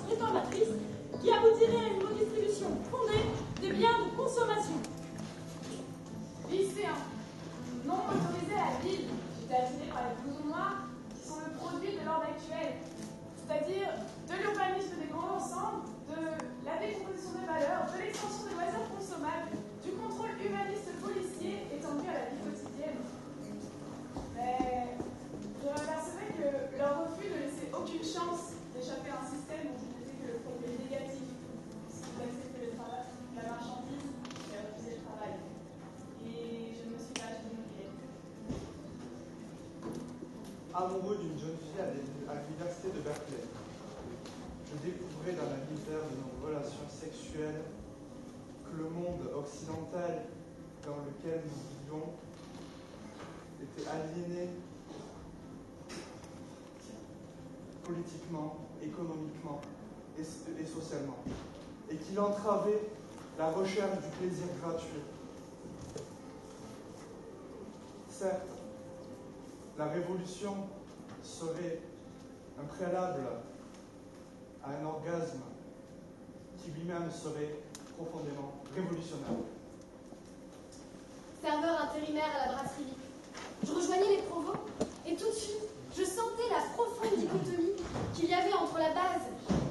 réformatrice qui aboutirait à une redistribution fondée des biens de consommation. Lycéens, non autorisés à la ville, j'étais attirée par les blousons noirs qui sont le produit de l'ordre actuel, c'est-à-dire de l'urbanisme des grands ensembles, de la décomposition des valeurs, de l'extension des loisirs consommables, du contrôle humaniste policier étendu à la vie quotidienne. Mais je m'apercevais que leur refus ne laissait aucune chance d'échapper à un système dont je disais que le profil négatif, si vous acceptez le travail, la marchandise, et refuser le travail. Et je me suis pas acheté mon billet. Amoureux d'une jeune fille à l'université de Berkeley, je découvrais dans la misère de nos relations sexuelles que le monde occidental dans lequel nous vivions était aliéné politiquement, économiquement et socialement, et qu'il entravait la recherche du plaisir gratuit. Certes, la révolution serait un préalable à un orgasme qui lui-même serait profondément révolutionnaire. Serveur intérimaire à la brasserie. Je rejoignais les provos et tout de suite, je sentais la profonde dichotomie qu'il y avait entre la base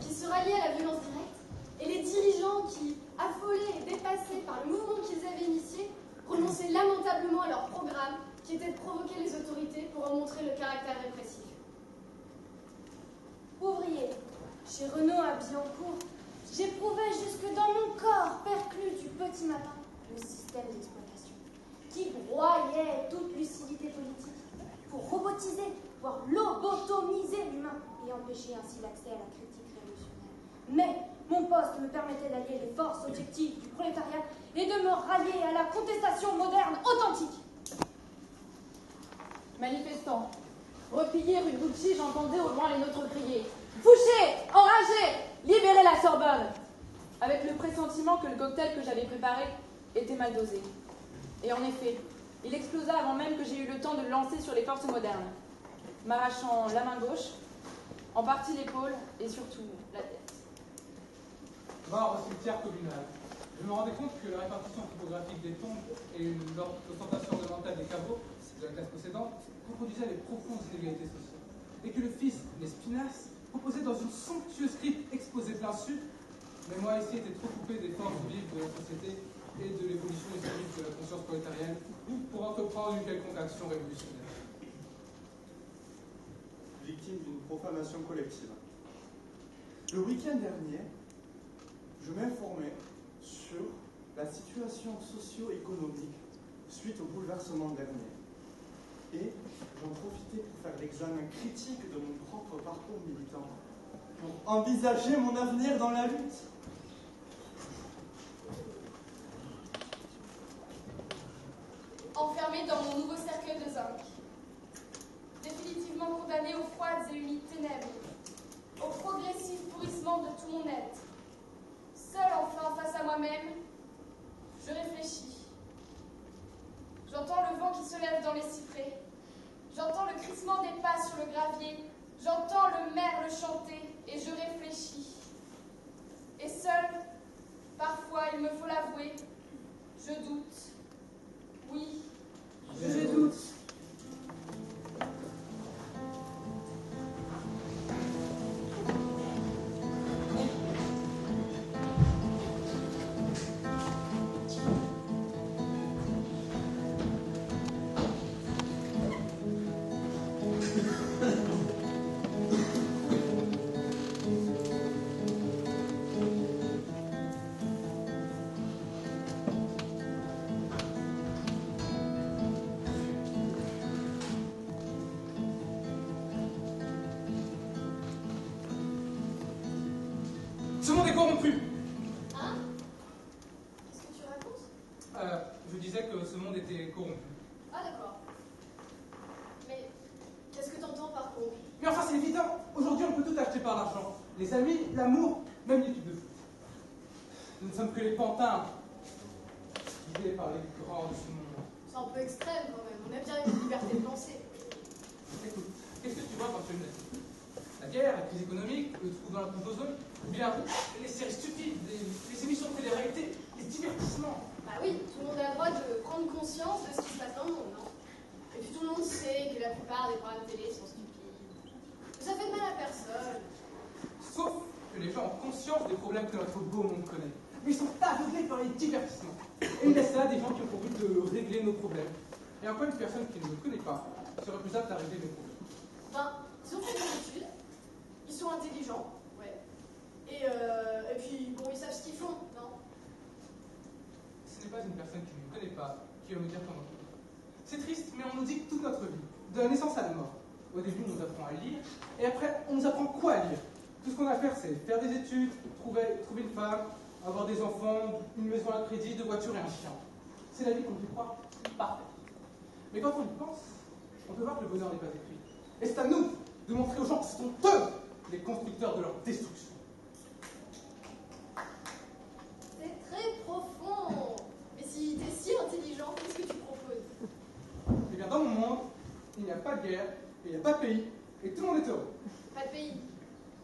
qui se ralliait à la violence directe et les dirigeants qui, affolés et dépassés par le mouvement qu'ils avaient initié, renonçaient lamentablement à leur programme qui était de provoquer les autorités pour en montrer le caractère répressif. Ouvrier, chez Renault à Billancourt, j'éprouvais jusque dans mon corps perclus du petit matin le système d'exploitation qui broyait toute lucidité politique pour robotiser, voire lobotomiser l'humain et empêcher ainsi l'accès à la critique révolutionnaire. Mais mon poste me permettait d'allier les forces objectives du prolétariat et de me rallier à la contestation moderne authentique. Manifestants, repliés rue Gucci, j'entendais au loin les nôtres crier « Fouché, enragé, libérez la Sorbonne !» avec le pressentiment que le cocktail que j'avais préparé était mal dosé. Et en effet, il explosa avant même que j'ai eu le temps de le lancer sur les forces modernes, m'arrachant la main gauche, en partie l'épaule et surtout la tête. Mort au cimetière communal. Je me rendais compte que la répartition topographique des tombes et l'ostentation ornementale des caveaux de la classe précédente reproduisaient les profondes inégalités sociales. Et que le fils Lespinasse proposait dans une somptueuse crypte exposée plein sud, mais moi ici était trop coupé des forces vives de la société et de l'évolution historique de la conscience prolétarienne pour entreprendre une quelconque action révolutionnaire. Victime d'une profanation collective. Le week-end dernier, je m'informais sur la situation socio-économique suite au bouleversement dernier. Et j'en profitais pour faire l'examen critique de mon propre parcours militant, pour envisager mon avenir dans la lutte. Enfermé dans mon nouveau cercueil de zinc, définitivement condamné aux froides et humides ténèbres, au progressif pourrissement de tout mon être, seul enfin face à moi-même, je réfléchis. J'entends le vent qui se lève dans les cyprès, j'entends le crissement des pas sur le gravier, j'entends le merle chanter et je réfléchis. Et seul, parfois, il me faut l'avouer, je doute. Oui, je doute. Ce monde est corrompu. Hein? Qu'est-ce que tu racontes? Je disais que ce monde était corrompu. Ah d'accord. Mais qu'est-ce que t'entends par corrompu? Mais enfin, c'est évident. Aujourd'hui, on peut tout acheter par l'argent. Les amis, l'amour, même l'équipe de foot. Nous ne sommes que les pantins guidés par les grands de ce monde. C'est un peu extrême quand même. On a bien une liberté de penser. Écoute, qu'est-ce que tu vois quand tu me laisses? La guerre, la crise économique, le trou dans la composante, ou bien les séries stupides, les émissions de télé-réalité, les divertissements. Bah oui, tout le monde a le droit de prendre conscience de ce qui se passe dans le monde, non? Et puis tout le monde sait que la plupart des programmes télé sont stupides. Ça fait de mal à personne. Sauf que les gens ont conscience des problèmes que notre beau monde connaît. Mais ils sont aveuglés par les divertissements. Et ils laissent là des gens qui ont pour but de régler nos problèmes. Et encore une personne qui ne me connaît pas serait plus apte à régler mes problèmes. Ben, ils ont fait des études, ils sont intelligents, ouais. Et puis, bon, ils savent ce qu'ils font, non? Ce n'est pas une personne qui ne me connaît pas qui va me dire comment faire. C'est triste, mais on nous dit toute notre vie, de la naissance à la mort. Au début, on nous apprend à lire, et après, on nous apprend quoi à lire. Tout ce qu'on a à faire, c'est faire des études, trouver une femme, avoir des enfants, une maison à crédit, deux voitures et un chien. C'est la vie qu'on fait croire parfaite. Mais quand on y pense, on peut voir que le bonheur n'est pas écrit. Et c'est à nous de montrer aux gens que ce sont eux les constructeurs de leur destruction. C'est très profond. Mais si t'es si intelligent, qu'est-ce que tu proposes? Eh bien, dans mon monde, il n'y a pas de guerre, et il n'y a pas de pays, et tout le monde est heureux. Pas de pays.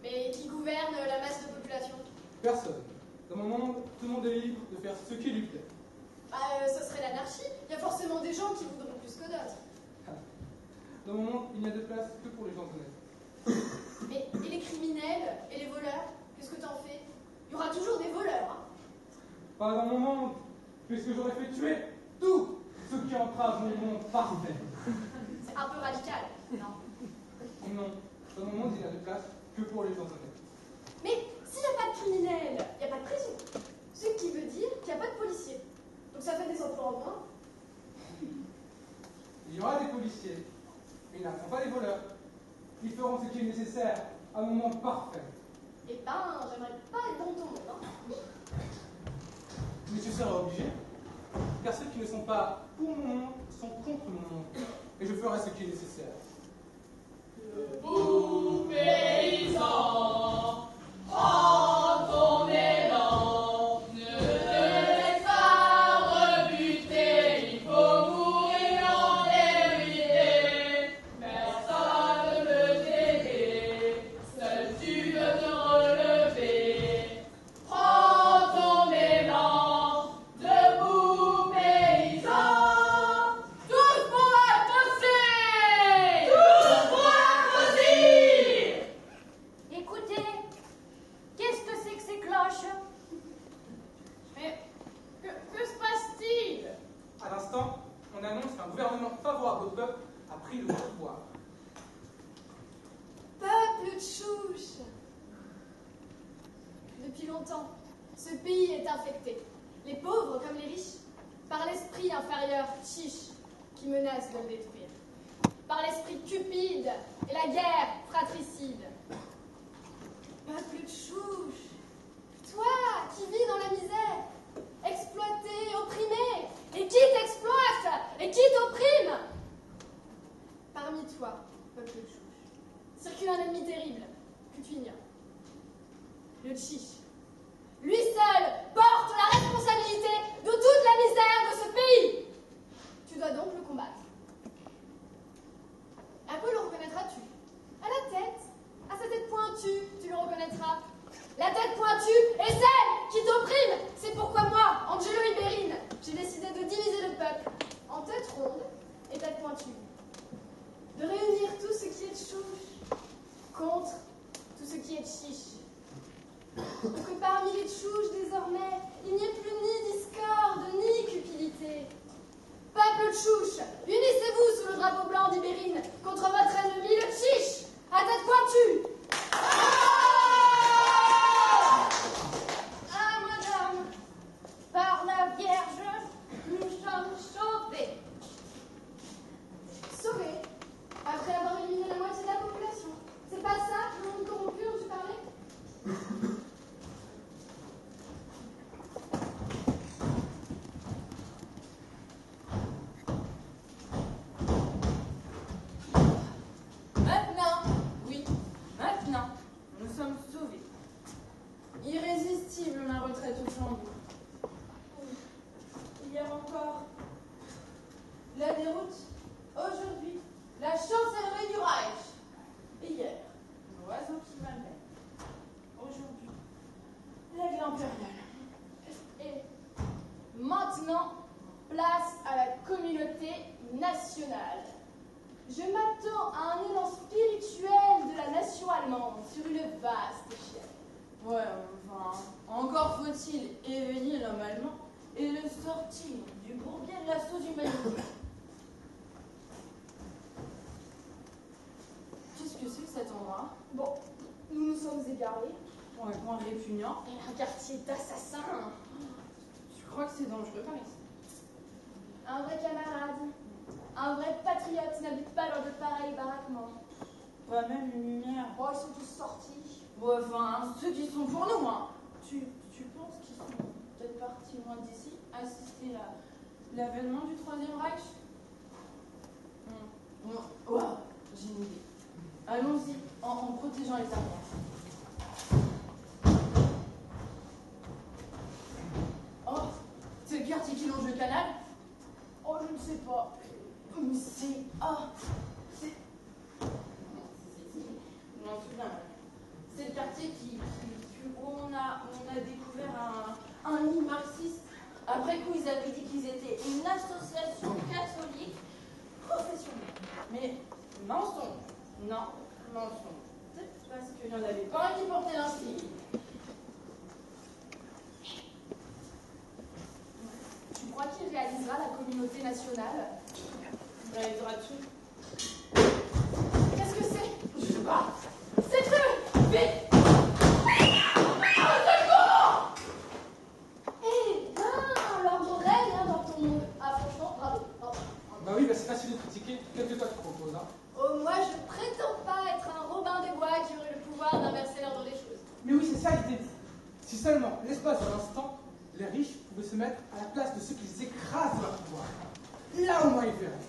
Mais qui gouverne la masse de population? Personne. Dans mon monde, tout le monde est libre de faire ce qui lui plaît. Bah, ce serait l'anarchie. Il y a forcément des gens qui voudront plus que d'autres. Dans mon monde, il n'y a de place que pour les gens honnêtes. Mais, et les criminels? Et les voleurs? Qu'est-ce que t'en fais? Il y aura toujours des voleurs, hein? Pas dans mon monde, puisque j'aurais fait tuer tous ceux qui entravent mon monde parfait. C'est un peu radical, non? Non, dans mon monde, il n'y a de place que pour les gens honnêtes. Mais s'il n'y a pas de criminels, il n'y a pas de prison. Ce qui veut dire qu'il n'y a pas de policiers. Donc ça fait des emplois en moins. Il y aura des policiers, mais ils n'apprendront pas les voleurs. Ils feront ce qui est nécessaire à mon monde parfait. Eh ben, j'aimerais pas être dans ton monde, hein. Mais tu seras obligé, car ceux qui ne sont pas pour mon monde sont contre mon monde. Et je ferai ce qui est nécessaire. Vous, paysans, prends ton élan, ne laisse pas rebuter, il faut mourir en vérité. Personne ne peut t'aider, seul tu veux te relever. Prends ton élan, debout paysans, tous pour avancer, tous pour agrandir. Écoutez, qu'est-ce que c'est que ces cloches? Mais que se passe-t-il? À l'instant, on annonce qu'un gouvernement favorable au peuple a pris le pouvoir. Peuple de chouches! Depuis longtemps, ce pays est infecté, les pauvres comme les riches, par l'esprit inférieur chiche qui menace de le détruire, par l'esprit cupide et la guerre fratricide. Peuple de chouches! Toi qui vis dans la misère, exploité, opprimé, et qui t'exploite et qui t'opprime! Parmi toi, peuple de chouches, circule un ennemi terrible que tu ignores. Le chiche. Lui seul porte la responsabilité de toute la misère de ce pays. Tu dois donc le combattre. À quoi le reconnaîtras-tu? À la tête. À sa tête pointue, tu le reconnaîtras. La tête pointue est celle qui t'opprime. C'est pourquoi moi, Angelo Ibérine, j'ai décidé de diviser le peuple en tête ronde et tête pointue. De réunir tout ce qui est de chouche contre tout ce qui est de chiche. Pour que parmi les chouches, désormais, il n'y ait plus ni discorde, ni cupidité. Peuple de chouche, unissez-vous sous le drapeau blanc d'Ibérine contre votre ennemi, le chiche, à tête pointue. Ah, madame, par la Vierge, nous sommes sauvés. Sauvés, après avoir éliminé la moitié de la population. C'est pas ça, le monde corrompu dont tu parlais? Maintenant, oui, maintenant, nous sommes sauvés. Irrésistible ma retraite au flambeau. Hier encore, la déroute. Aujourd'hui, la chancellerie du Reich. Et hier, l'oiseau impériale. Et maintenant, place à la communauté nationale. Je m'attends à un élan spirituel de la nation allemande sur une vaste échelle. Ouais, enfin, encore faut-il éveiller l'homme allemand et le sortir du bourbier de l'assaut d'humanité. Qu'est-ce que c'est que cet endroit? Bon, nous nous sommes égarés. Ouais, point répugnant. Et un quartier d'assassins. Tu crois que c'est dangereux par ici? Un vrai camarade, un vrai patriote n'habite pas dans de pareils baraquements. Pas même une lumière. Oh, ils sont tous sortis. Bon, enfin, ceux qui sont pour nous, hein. Tu penses qu'ils sont peut-être partis loin d'ici, assister à l'avènement du Troisième Reich? Wow, j'ai une idée. Allons-y, en protégeant les arrières. Oh, c'est le quartier qui longe le canal? Oh, je ne sais pas. Mais c'est... Ah, c'est... Je m'en souviens. C'est le quartier où on a découvert un lit marxiste. Après coup, ils avaient dit qu'ils étaient une association catholique professionnelle. Mais mensonge. Non, mensonge. Peut-être parce qu'il n'y en avait pas un qui portait l'insigne. Tu crois qu'il réalisera la communauté nationale? Il réalisera tout. Qu'est-ce que c'est? Je sais pas. C'est eux! Vite! Eh bien, l'ordre règne hein, dans ton monde. Ah, franchement, bravo. Bah oui, bah c'est facile de critiquer. Qu'est-ce que toi tu proposes, hein? Oh, moi, je prétends pas être un Robin des Bois qui aurait le pouvoir d'inverser l'ordre des choses. Mais oui, c'est ça l'idée. Si seulement, l'espace d'un instant, les riches pouvaient se mettre à la place de ceux qui écrasent leur pouvoir. Là au moins ils verraient.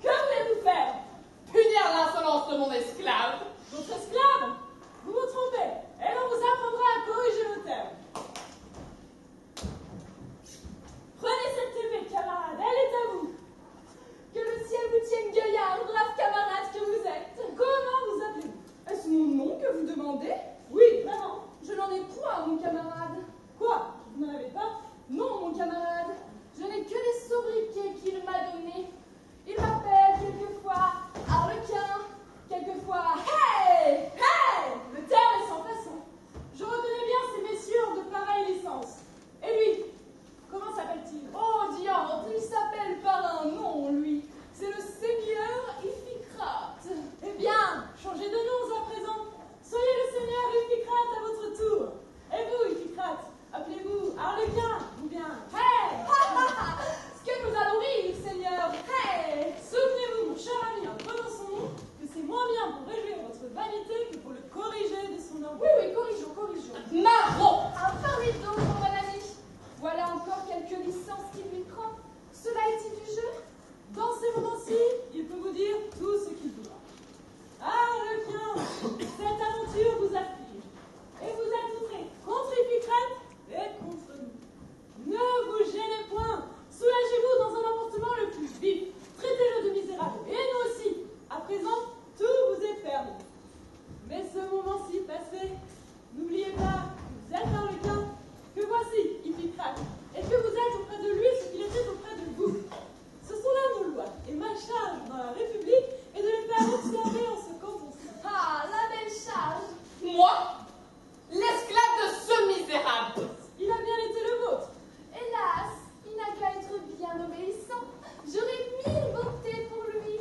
Que voulez-vous faire? Punir l'insolence de mon esclave! Votre esclave? Vous vous trompez, et l'on vous apprendra à corriger vos termes. Prenez cette épée, camarade, elle est à vous. Que le ciel vous tienne gueillard, brave camarade que vous êtes. Comment vous appelez-vous? Est-ce mon nom que vous demandez? Oui, vraiment. Je n'en ai point, mon camarade. Quoi? Vous n'en avez pas? Non, mon camarade. Je n'ai que les sobriquets qu'il m'a donnés. Il m'appelle quelquefois Harlequin, quelquefois Hey! Hey! Le terme est sans façon. Je reconnais bien ces messieurs de pareille licence. Et lui? Comment s'appelle-t-il? Oh, diable, il s'appelle par un nom, lui. C'est le seigneur Iphicrate. Eh bien, changez de nom à présent. Soyez le seigneur Iphicrate à votre tour. Et vous, Iphicrate, appelez-vous Harlequin ou bien Hey! Ce que nous allons rire, seigneur. Hey! Souvenez-vous, mon cher ami, en prenant son nom, que c'est moins bien pour réjouir votre vanité que pour le corriger de son orgueil. Oui, corrigeons. Marron! Ah, parlez donc, mon bon ami. Voilà encore quelques licences qu'il lui prend. Cela est-il du jeu? Dans ces moments-ci, il peut vous dire tout ce qu'il voudra. Harlequin, cette aventure vous afflige, et vous êtes outré contre Iphicrate et contre nous. Ne vous gênez point, soulagez-vous dans un emportement le plus vif, traitez-le de misérable, et nous aussi. À présent, tout vous est permis. Mais ce moment-ci passé, n'oubliez pas que vous êtes Harlequin, que voici Iphicrate, et que vous êtes auprès de lui ce qu'il était auprès de vous. Ce sont là nos lois, et ma charge dans la République est de les faire observer en ce canton-ci. Ah, la belle charge. Moi? L'esclave de ce misérable! Il a bien été le vôtre. Hélas, il n'a qu'à être bien obéissant. J'aurais mille bontés pour lui.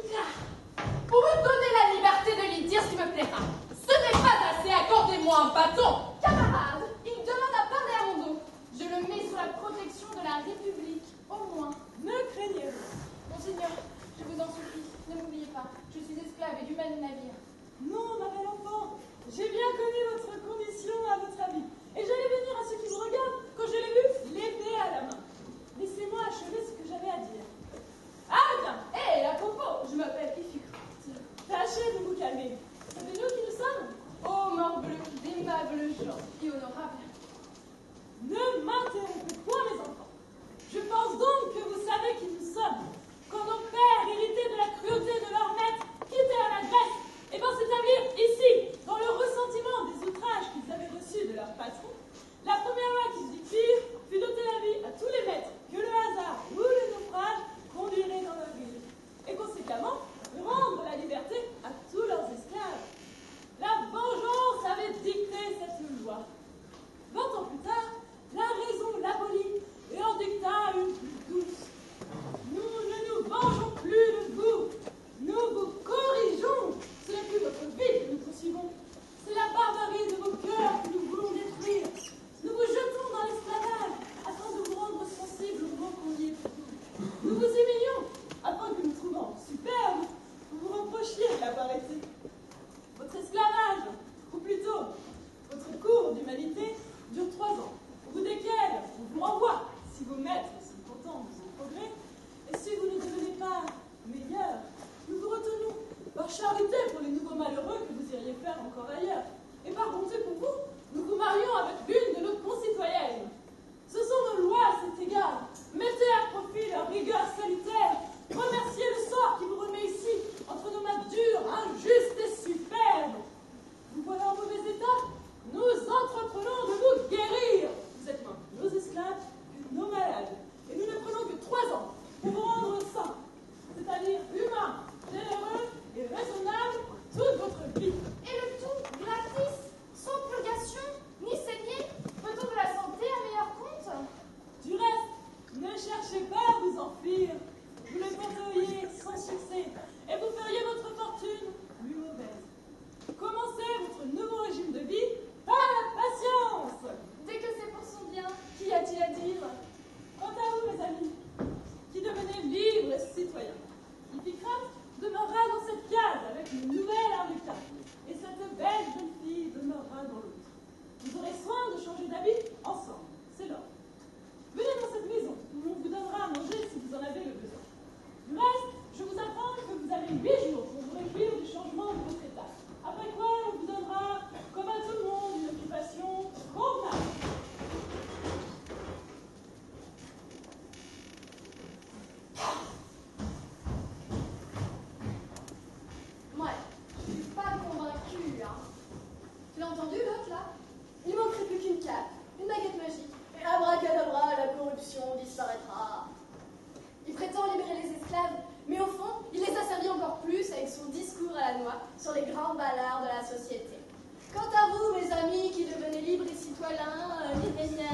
Pour me donner la liberté de lui dire ce qui me plaira. Ce n'est pas assez, accordez-moi un bâton! Camarade, il demande à parler à mon dos. Je le mets sous la protection de la République, au moins. Ne craignez rien. Monseigneur, je vous en supplie, ne m'oubliez pas. Je suis esclave et du mal du navire. Non, ma belle enfant, j'ai bien connu votre condition à votre avis. Et j'allais venir à ce qui vous regarde quand je l'ai vu l'épée à la main. Laissez-moi achever ce que j'avais à dire. Ah, bien. Hé, la Colin, les nanas.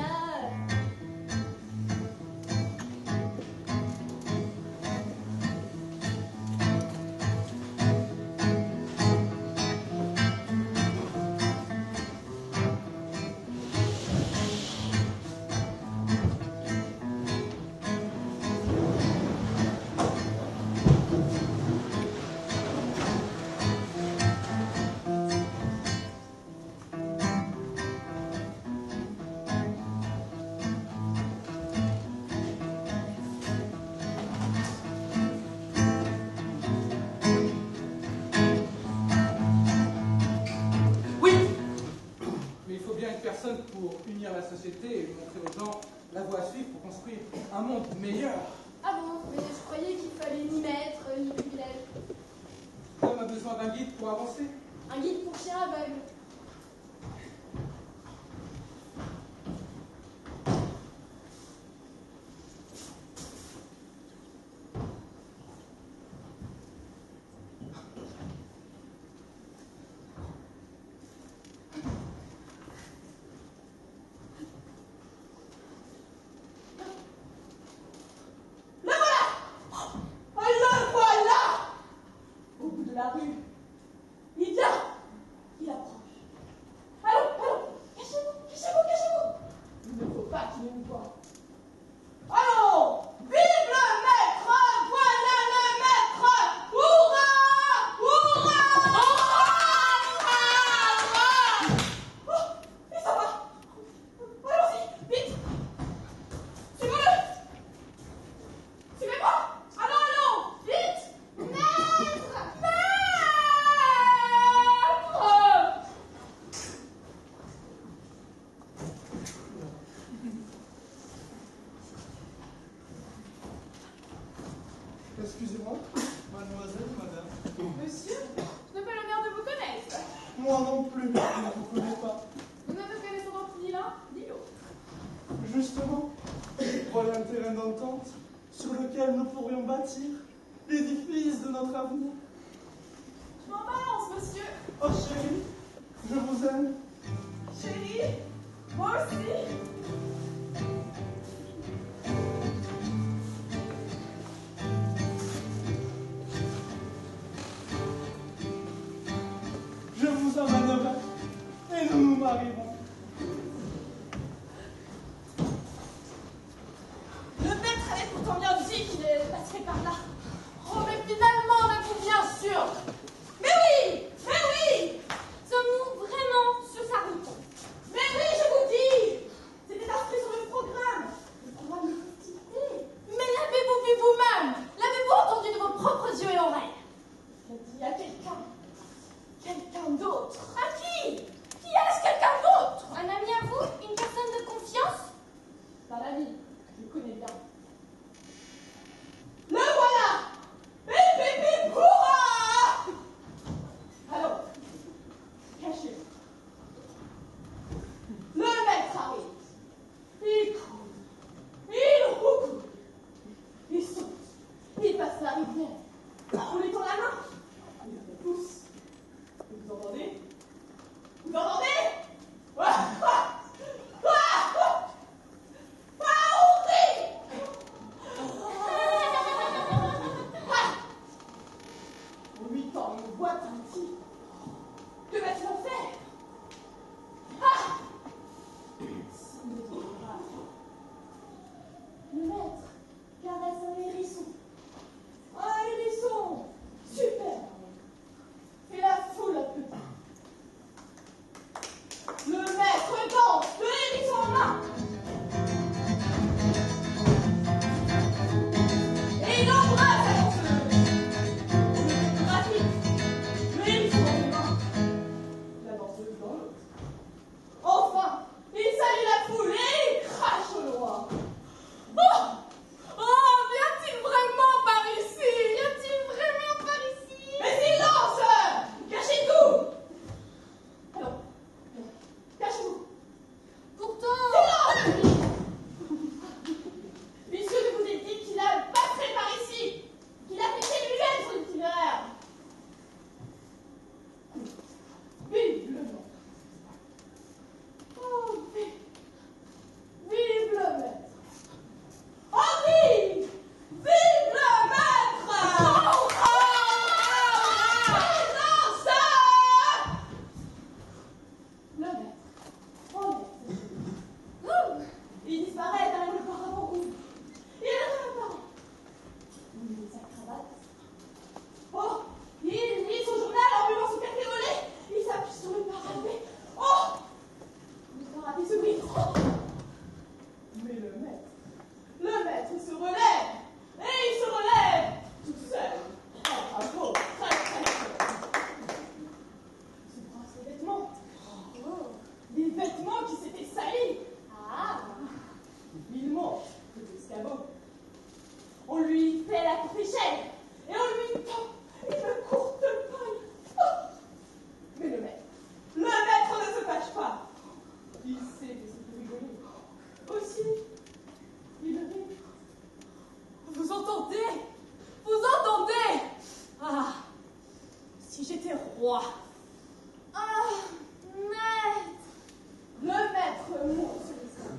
Pour unir la société et montrer aux gens la voie à suivre pour construire un monde meilleur. Ah bon, mais je croyais qu'il fallait ni maître, ni privilège. L'homme a besoin d'un guide pour avancer. Un guide pour chien aveugle. Excusez-moi, mademoiselle, madame. Monsieur, je n'ai pas l'honneur de vous connaître. Moi non plus, je ne vous connais pas. Nous ne nous connaissons donc ni l'un ni l'autre. Justement, voilà un terrain d'entente sur lequel nous pourrions bâtir l'édifice de notre avenir. Je m'en balance, monsieur. Oh chérie, je vous aime. Chérie, moi aussi. Je vous emmènerai et nous nous marierons. Le maître avait pourtant bien dit qu'il passerait par là. Oh, mais finalement, on a tout bien sûr. Mais oui. Sommes-nous vraiment sur sa route? Mais oui, je vous dis. C'était inscrit sur le programme. Le programme de festivité. Mais l'avez-vous vu vous-même? L'avez-vous entendu de vos propres yeux et oreilles? Il a dit à quelqu'un d'autre. À qui? Qui est-ce quelqu'un d'autre? j'étais roi. Ah, maître. Le maître monte sur le sol.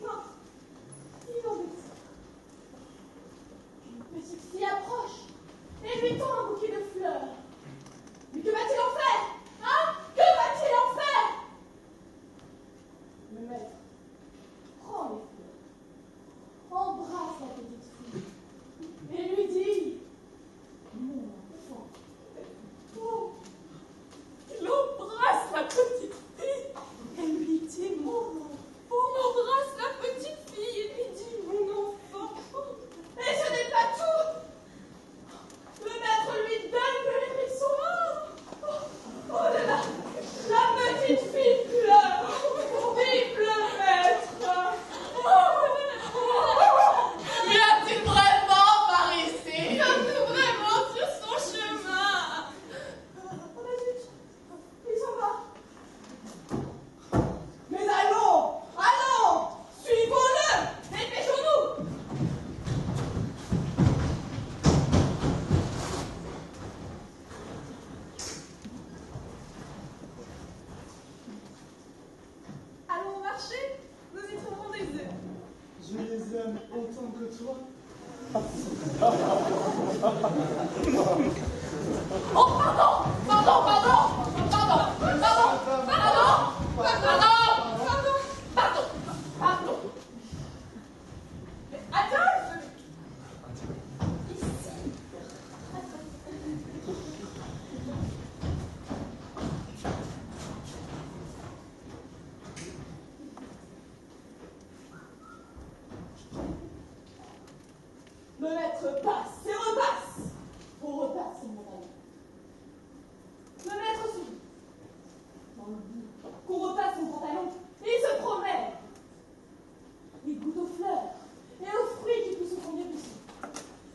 Non, il en est. Une petite fille approche et lui tend un bouquet de fleurs. Mais que va-t-il en faire? Hein? Que va-t-il en faire? Le maître prend les fleurs, embrasse la petite fille et lui dit: mon enfant. Oh. Il embrasse la petite fille et lui dit: mon enfant. On embrasse la petite fille et lui dit: mon enfant. Et ce n'est pas tout. Le maître lui donne de l'hérisson. Oh là là, la petite fille pleure. Vive le maître. Y a-t-il vraiment par ici? Y a-t-il vraiment sur son chemin? Oh la zut, il s'en va. Mais allons, allons, suivons-le, dépêchons-nous. Allons au marché, nous y trouverons des œufs. Je les aime autant que toi. Oh, pardon! Pardon, pardon! Pardon! Pardon! Pardon! Pardon! Pardon! Pardon! Mais Adolphe! Le maître passe et repasse. On repasse mon ami. Le maître suit. Dans le but qu'on repasse son pantalon, il se promène. Il goûte aux fleurs et aux fruits qui poussent au fond des buissons.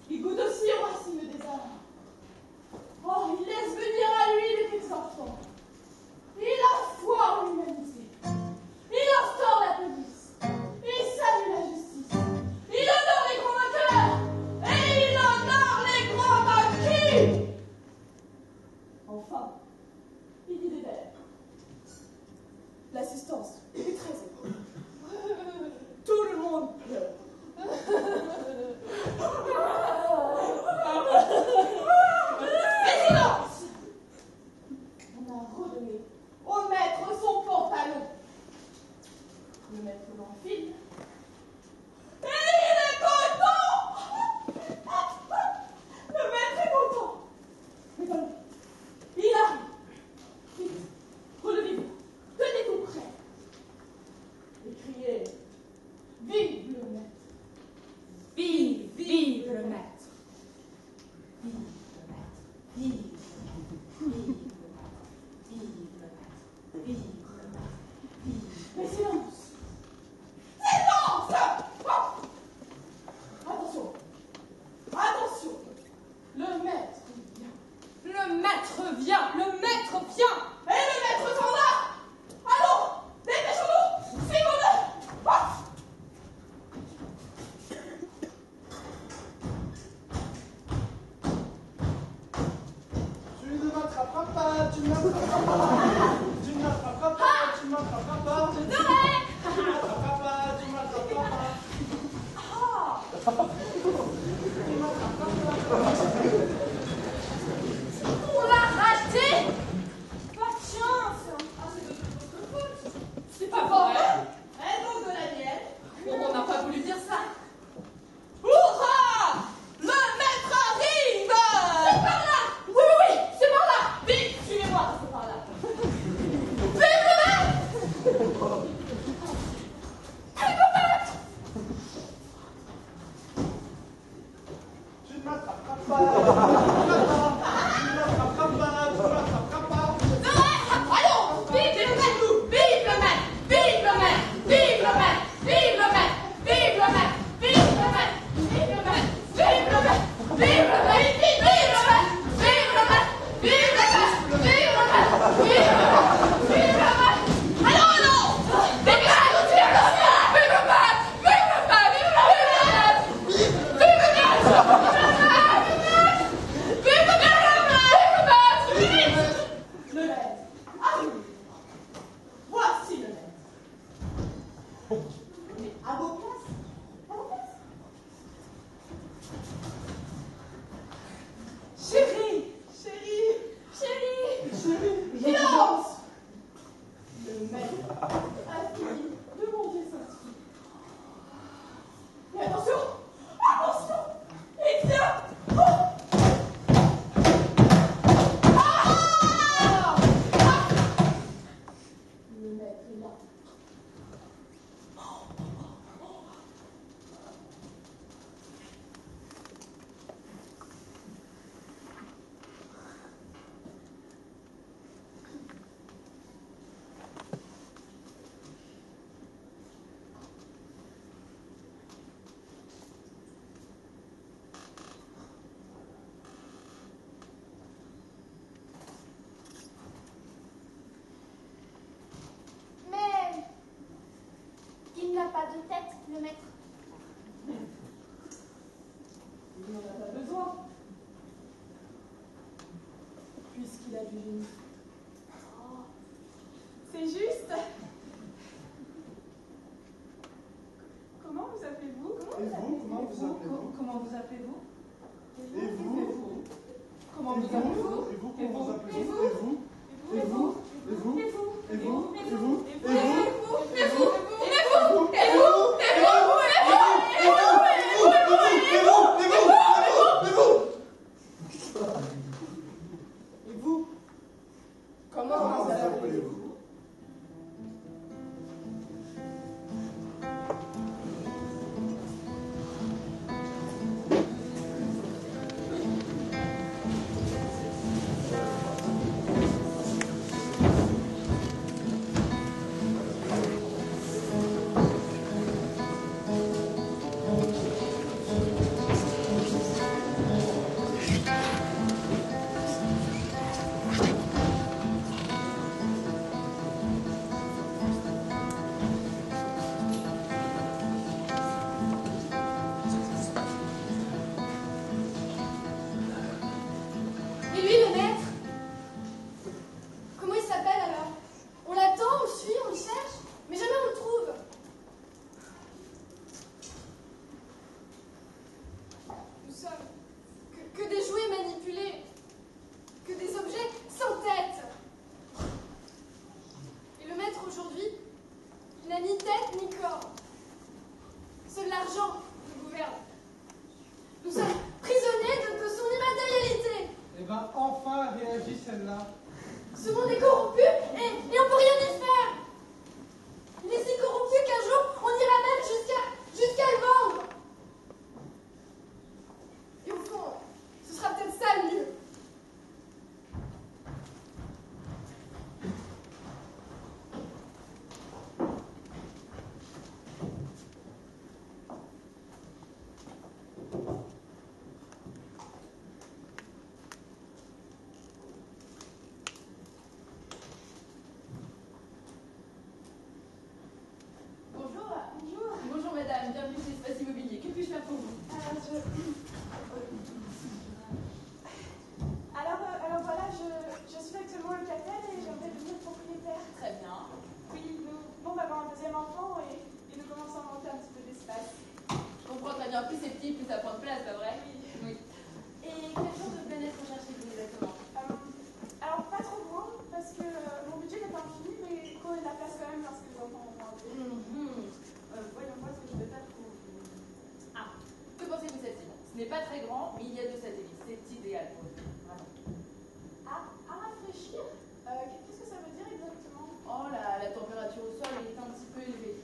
Il goûte aussi aux racines des arbres. Oh, il laisse venir à lui les petits enfants. Il a foi en l'humanité. Il instaure la police. Il salue la justice. Il honore les grands vainqueurs. Et il honore les grands vaincus. Enfin, il dit des vers. L'assistance est très émouvante. Tout le monde pleure. Mais silence! On a redonné au maître son pantalon. Le maître l'enfile. Et il est content! Le maître est content. Mais bon, il arrive. Vite, relevez-vous, tenez tout prêt. Et criez: vive le maître! Vive, vive le maître. Vive le maître. Vive le maître. Vive le maître. Vive le maître. Vive. Mais silence! Silence! Oh! Attention! Attention! Le maître vient. Le maître vient. Le maître vient. Et le maître s'en va! Allons! Dépêchons-nous! Suivons-le! Oh! Tu ne m'attraperas pas, tu ne m'attraperas pas. Tu ne m'attraperas pas, tu ne m'attraperas pas. Tu ne m'attraperas pas, tu ne m'attraperas pas. Ah! Tu ne m'attraperas pas. On l'a raté. Pas de chance! Ah, c'est de votre faute! C'est pas vrai! Et donc de la mienne! On n'a pas voulu dire ça. Hurrah! Le maître arrive! C'est par là. Oui, oui, oui, c'est par là! Vite, suivez-moi, c'est par là! Vive le maître! Vive le maître! Tu ne m'attraperas pas. Tu ne m'attraperas pas. Tu ne m'attraperas pas. Allons! Vive le maître! Vive le maître! Vive le maître! Vive le maître! Vive le maître! Vive le maître! Vive le maître! Vive le maître! Vive le maître! Vive le maître! Vive le maître! Vive le maître! Vive le maître! Vive le maître! Vive le maître! Vive le maître! Vive le maître! Allons, allons! Dépêchez-vous! Vive le maître! Vive le maître! Vive le maître! Vive le maître! Vive le maître! Vive le maître! génie. Oh, c'est juste. Comment vous appelez-vous? Et vous, comment vous appelez-vous? Comment vous appelez-vous? Et vous? Comment vous appelez-vous? Et vous, comment vous appelez-vous? Et vous? Et vous? Et vous? Et vous? Et vous? Et vous? Et Et vous? vous? Et vous? Et vous? Comment vous appelez-vous? Et lui, le maître? Comment il s'appelle alors? On l'attend, on le suit, on le cherche, mais jamais on le trouve. Nous sommes que des jouets manipulés, que des objets sans tête. Et le maître aujourd'hui, il n'a ni tête ni corps. Seul l'argent nous gouverne. Nous sommes prisonniers de son immatérialité. Eh ben, enfin réagit celle-là. Ce monde est corrompu et on peut rien y faire. Il est si corrompu qu'un jour on ira même jusqu'à le vendre. Et au fond, ce sera peut-être ça le mieux. Bonjour. Bonjour madame, bienvenue chez Espace Immobilier. Que puis-je faire pour vous? Alors voilà, je suis actuellement locataire et j'aimerais devenir propriétaire. Très bien. Oui, nous venons d'avoir un deuxième enfant et nous commençons à manquer un petit peu d'espace. Je comprends très bien. Plus c'est petit, plus ça prend de place, pas vrai? Oui. Et quel genre de planète recherchez-vous exactement? Alors pas trop grand parce que mon budget n'est pas infini, mais qu'on ait de la place quand même parce que les enfants vont rentrer. Voyons voir ce que je peux faire pour vous. Ah, que pensez-vous de cette île? Ce n'est pas très grand, mais il y a 2 satellites. C'est idéal pour vous. Vraiment. À rafraîchir qu'est-ce que ça veut dire exactement? Oh, la température au sol est un petit peu élevée.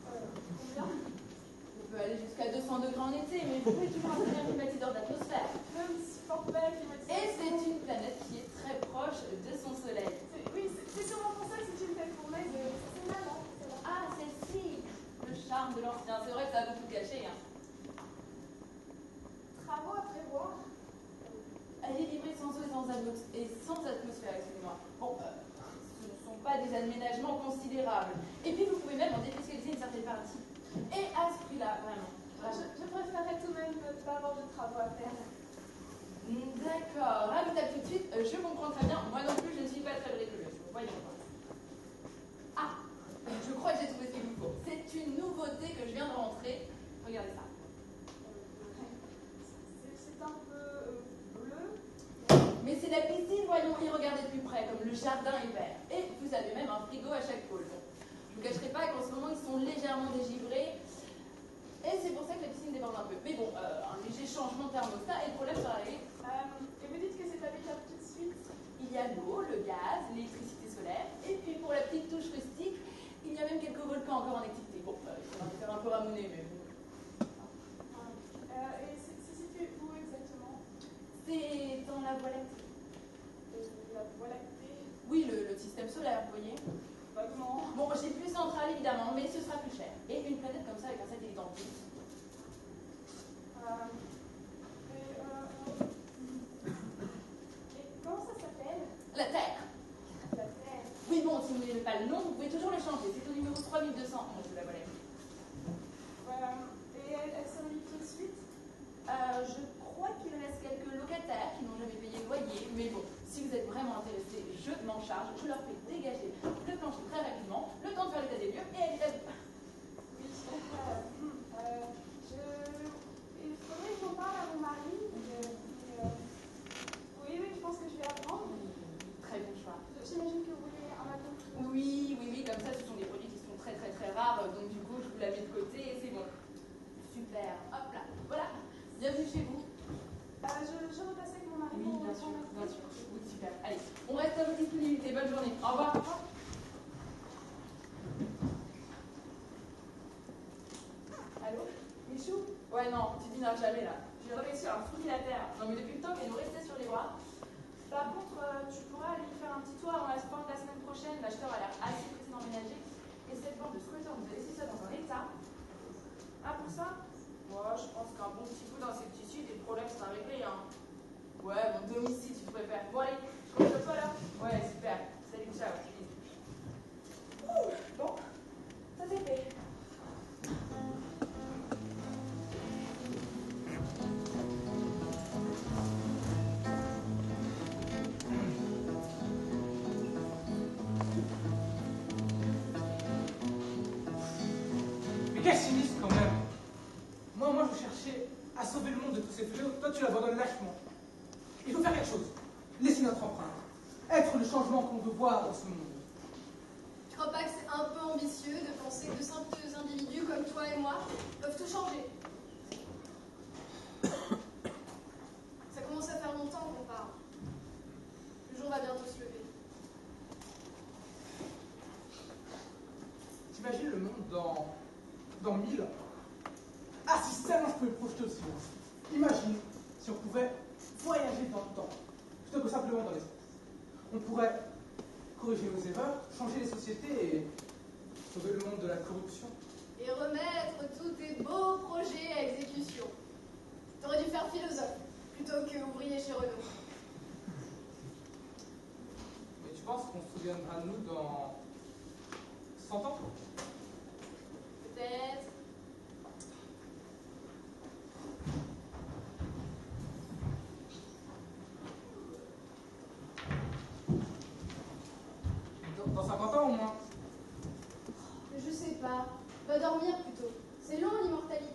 Combien? On peut aller jusqu'à 200 degrés en été, mais vous pouvez toujours installer un climatiseur d'atmosphère. Même si fort belle climatisation. Et c'est une planète qui est très proche de son soleil. Oui, c'est sûrement pour ça que c'est une telle fournaise. C'est mal, hein? Ah, celle-ci, le charme de l'ancien. C'est vrai que ça a beaucoup caché, hein. Travaux à prévoir. Elle est livrée sans eau et sans atmosphère, excusez-moi. Bon, ce ne sont pas des aménagements considérables. Et puis vous pouvez même en défiscaliser une certaine partie. Et à ce prix-là, vraiment. Je préférerais tout de même ne pas avoir de travaux à faire. D'accord. Là, vous tapez tout de suite. Je comprends très bien. Moi non plus, je ne suis pas très bricoleuse. Voyons voir. Ah, je crois que j'ai trouvé ce qu'il vous faut. C'est une nouveauté que je viens de rentrer. Regardez ça. C'est un peu bleu. Mais c'est la piscine, voyons, y regardez de plus près, comme le jardin est vert. Et vous avez même un frigo à chaque pôle. Bon, je ne vous cacherai pas qu'en ce moment, ils sont légèrement dégivrés. Et c'est pour ça que la piscine déborde un peu. Mais bon, un léger changement de thermostat et le problème sera réglé. Et vous dites que c'est applicable tout de suite? Il y a l'eau, le gaz, l'électricité solaire. Et puis pour la petite touche rustique, il y a même quelques volcans encore en activité. Bon, il faudra me faire un peu ramoner, mais bon. Et c'est situé où exactement? C'est dans la Voie lactée. La Voie lactée. Oui, le système solaire, vous voyez. Vaguement. Bon, j'ai plus central évidemment, mais ce sera plus cher. Et une planète comme ça avec un satellite en plus. Et comment ça s'appelle? La Terre. La Terre. Oui, bon, si vous n'aimez pas le nom, vous pouvez toujours le changer. C'est au numéro 3211 de la Voie lactée. Et elle se relie tout de suite? Je crois qu'il reste quelques locataires qui n'ont jamais payé le loyer, mais bon, si vous êtes vraiment intéressé charge, je leur fais dégager le plancher très rapidement, le temps de faire l'état des lieux, et elles rêvent. Oui, il faudrait que j'en parle à mon mari. Oui, je pense que je vais apprendre. Très bon choix. J'imagine que vous voulez un maton. Oui, comme ça, ce sont des produits qui sont très rares, donc du coup, je vous la mets de côté et c'est bon. Super, hop là, voilà, bienvenue chez vous. Je repasse avec mon mari. Oui, bien sûr, oui, super. Allez, on reste à votre disponibilité, bonne journée, au revoir. Allô, Michou? Ouais, non, tu dîneras jamais là. J'ai réussi à un foutu la terre. Non, mais depuis le temps qu'elle nous restait sur les bras. Par contre, tu pourras aller faire un petit tour avant la fin de la semaine prochaine. L'acheteur a l'air assez pressé d'emménager. Et cette bande de squatteurs nous a laissé ça dans un état. Ah, pour ça? Moi, je pense qu'un bon petit coup d'insecticide et le problème sera réglé, hein. Ouais, mon domicile, si tu préfères. Bon, allez, je compte sur toi là. Ouais, super. Salut, ciao. Bon, ça c'est fait. Mais quel cynisme quand même. Moi je cherchais à sauver le monde de tous ces fléaux, toi tu l'abandonnes lâchement. Il faut faire quelque chose, laisser notre empreinte, être le changement qu'on veut voir dans ce monde. Tu crois pas que c'est un peu ambitieux de penser que de simples individus comme toi et moi peuvent tout changer? Ça commence à faire longtemps qu'on parle. Le jour va bientôt se lever. T'imagines le monde dans 1000 ans? Ah, si seulement je pouvais me projeter aussi loin. Imagine si on pouvait voyager dans le temps, plutôt que simplement dans l'espace. On pourrait corriger nos erreurs, changer les sociétés et sauver le monde de la corruption. Et remettre tous tes beaux projets à exécution. T'aurais dû faire philosophe plutôt que ouvrier chez Renault. Mais tu penses qu'on se souviendra de nous dans 100 ans? Peut-être. Dans 50 ans au moins. Je sais pas. Va dormir plutôt. C'est long l'immortalité.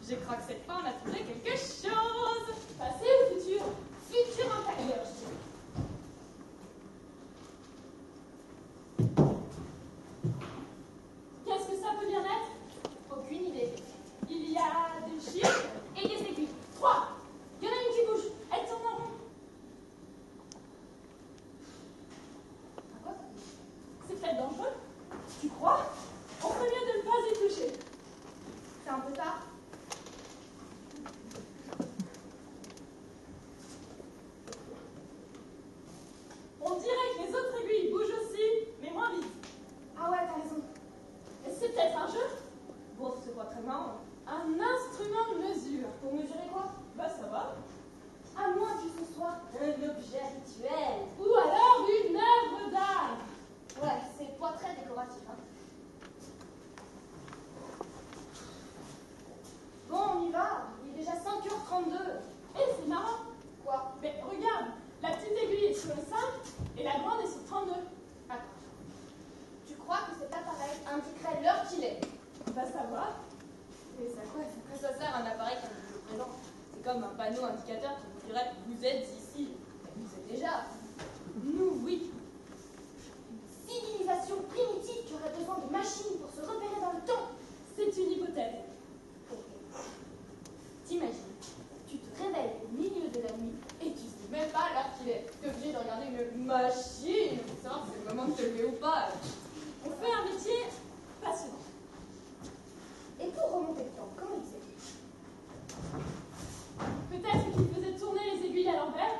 Je crois que cette fois on a trouvé quelque chose. Passé ou futur? Futur intérieur, je dirais. Qu'est-ce que ça peut bien être? Aucune idée. Il y a des chiffres et des aiguilles. 3. Il y en a une qui bouge. Elle tourne en rond. À quoi? C'est peut-être dangereux. Tu crois? On ferait mieux de ne pas y toucher. C'est un peu tard. On dirait que les autres aiguilles bougent aussi, mais moins vite. Ah ouais, t'as raison. Et c'est peut-être un jeu? Bon, c'est pas très marrant. Un instrument de mesure. Pour mesurer quoi? Bah ça va. À moins que ce soit un objet rituel. Ou alors une œuvre d'art. Ouais, c'est pas très décoratif, hein. Bon, on y va. Il est déjà 5h32. Et c'est marrant. Quoi? Mais regarde, la petite aiguille est sur le 5 et la grande est sur 32. Attends. Tu crois que cet appareil indiquerait l'heure qu'il est? Va savoir. Et ça quoi? À quoi ça sert un appareil comme je le présente? C'est comme un panneau indicateur qui vous dirait que vous êtes ici. Vous êtes déjà. Nous, oui. Une civilisation primitive qui aurait besoin de machines pour se repérer dans le temps. C'est une hypothèse. Ok. T'imagines, tu te réveilles au milieu de la nuit Et tu sais même pas l'heure qu'il est. T'es obligé de regarder une machine pour savoir si c'est le moment de te lever ou pas. On fait un métier passionnant. et pour remonter le temps, comment il fait? Peut-être qu'il faisait tourner les aiguilles à l'envers.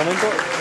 Momento.